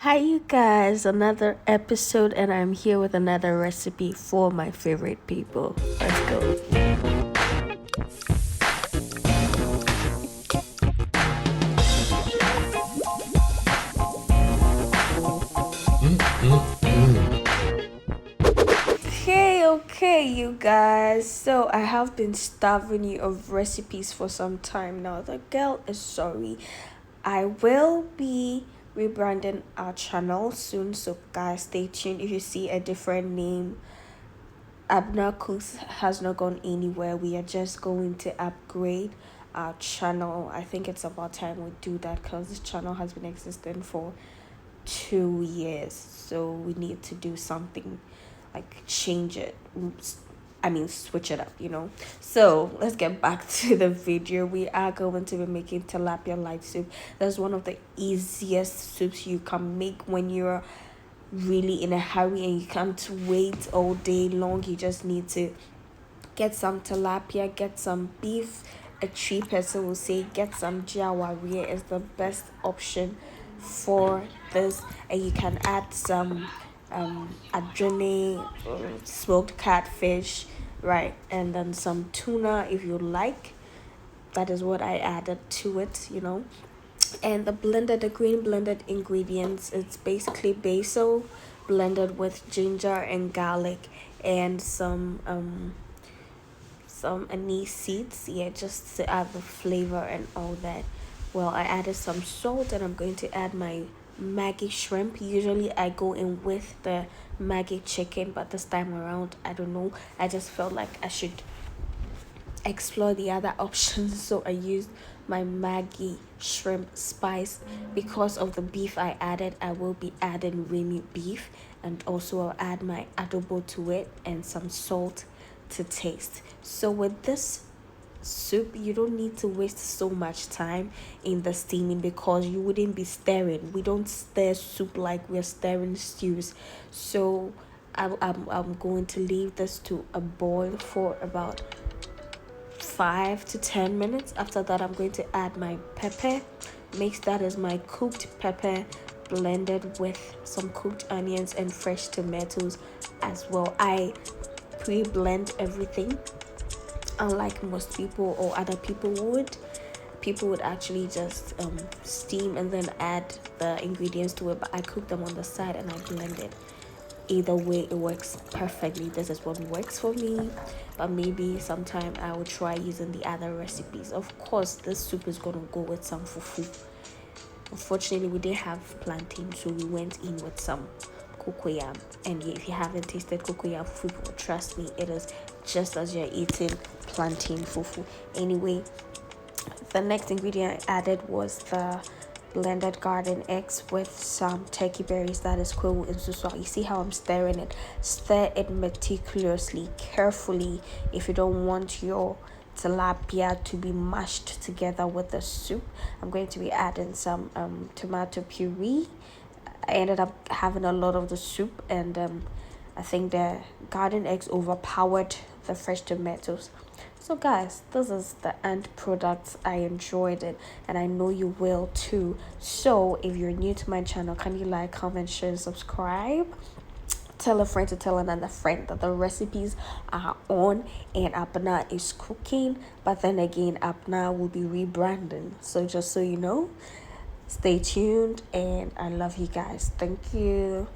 Hi, you guys, another episode, and I'm here with another recipe for my favorite people. Let's go. Okay, you guys. So, I have been starving you of recipes for some time now. The girl is sorry. I will be rebranding our channel soon, so guys, stay tuned. If you see a different name, AbenaCooks has not gone anywhere. We are just going to upgrade our channel. I think it's about time we do that because this channel has been existing for 2 years. So we need to do something like change it. I mean, switch it up. So let's get back to the video. We are going to be making tilapia light soup. That's one of the easiest soups you can make when you're really in a hurry and you can't wait all day long. You just need to get some tilapia, get some beef. A cheap person will say get some jawari is the best option for this, and you can add some adwene, smoked catfish, right, and then some tuna if you like. That is what I added to it. And the green blended ingredients, it's basically basil blended with ginger and garlic and some anise seeds, yeah, just to add the flavor and all that. Well, I added some salt, and I'm going to add my Maggi shrimp. Usually I go in with the Maggi chicken, but this time around, I don't know, I just felt like I should explore the other options, so I used my Maggi shrimp spice. Because of the beef I added, I will be adding Remie beef, and also I'll add my adobo to it and some salt to taste. So with this soup, you don't need to waste so much time in the steaming because you wouldn't be stirring. We don't stir soup like we're stirring stews. So I'm going to leave this to a boil for about 5 to 10 minutes. After that, I'm going to add my pepper mix. That is my cooked pepper blended with some cooked onions and fresh tomatoes as well. I pre-blend everything, unlike most people or other people would actually just steam and then add the ingredients to it, but I cook them on the side and I blend it. Either way, it works perfectly. This is what works for me, but maybe sometime I will try using the other recipes. Of course, this soup is gonna go with some fufu. Unfortunately, we didn't have plantain, so we went in with some cocoyam. And if you haven't tasted cocoyam fufu, trust me, it is just as you're eating plantain fufu. Anyway, the next ingredient I added was the blended garden eggs with some turkey berries, that is kwewu and suswa. You see how I'm stirring it? Stir it meticulously, carefully, if you don't want your tilapia to be mashed together with the soup. I'm going to be adding some tomato puree. I ended up having a lot of the soup, and I think the garden eggs overpowered the fresh tomatoes. So guys, this is the end product. I enjoyed it, and I know you will too. So if you're new to my channel, can you like, comment, share, and subscribe? Tell a friend to tell another friend that the recipes are on and Abena is cooking. But then again, Abena will be rebranding. So just so you know, stay tuned, and I love you guys. Thank you.